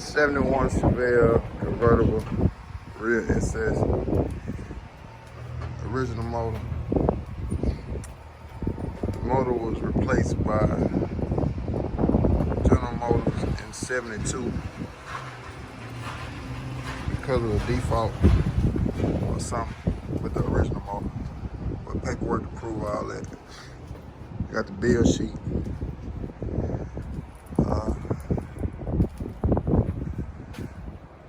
71 Chevelle Convertible, rear SS, original motor. The motor was replaced by General Motors in '72 because of the default or something with the original motor. But paperwork to prove all that. Got the bill sheet.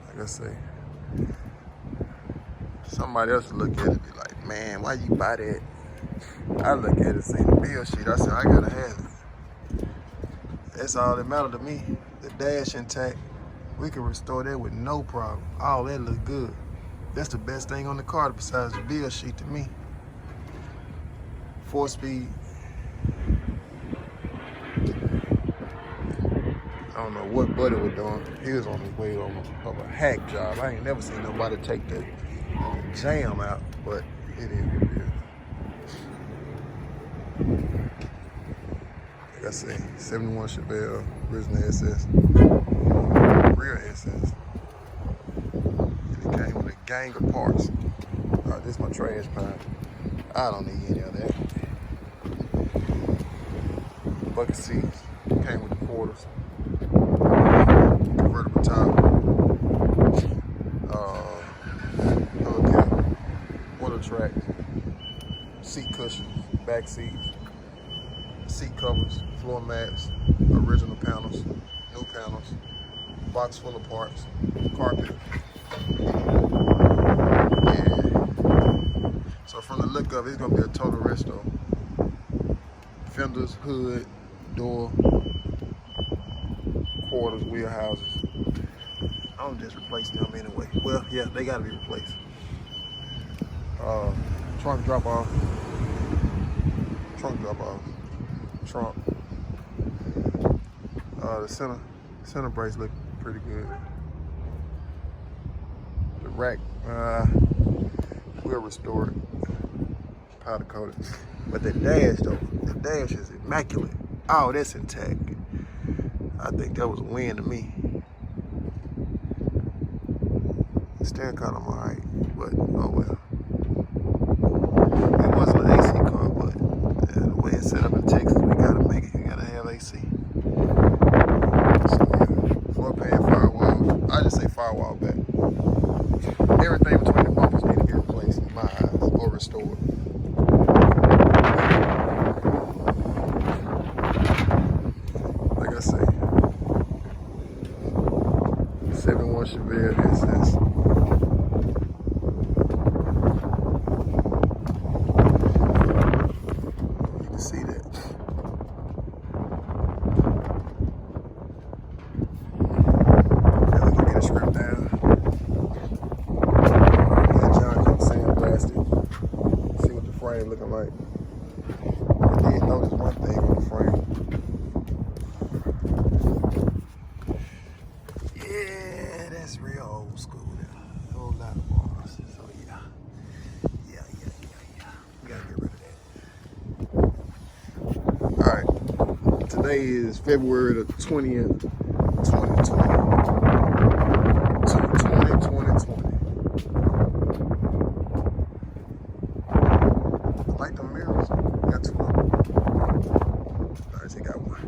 Like I say, somebody else look at it and be like, man, why you buy that? I look at it, see the bill sheet, I said, I gotta have it. That's all that matters to me. The dash intact, we can restore that with no problem. All that look good. That's the best thing on the car besides the bill sheet to me. 4-speed. I don't know what Buddy was doing. He was on his way of a hack job. I ain't never seen nobody take the jam out, but it is what it is. Like I say, 71 Chevelle, original SS, rear SS. And it came with a gang of parts. This is my trash pile. I don't need any of that. Bucket seats, came with the quarters. Convertible top, hubcap, water tracks, seat cushions, back seats, seat covers, floor mats, original panels, new panels, box full of parts, carpet. And so from the look of it, it's gonna be a total resto. Fenders, hood, door, quarters, wheel houses. I'm just replace them anyway. Well, yeah, they gotta be replaced. Trunk drop off. Trunk. The center brace look pretty good. The rack, we'll restore it. Powder coated. But the dash though, the dash is immaculate. Oh, that's intact. I think that was a win to me. Steering column alright, but oh well. It wasn't an AC car, but the way it's set up in Texas, we gotta make it. You gotta have AC. So yeah, floor pan, firewall. I just say firewall back. Everything between the bumpers need to be replaced in my eyes or restored. Like I say, 71 Chevelle SS. You can see that. Yeah, we're gonna get a script down. Get John come sandblast it. See what the frame looking like. I did notice one thing on the frame. Yeah, that's real old school there. A whole lot of bars. So yeah. We gotta get rid of that. Alright. Today is February the 20th, 2020. I like the mirrors. Got two of them. Alright, so you got one.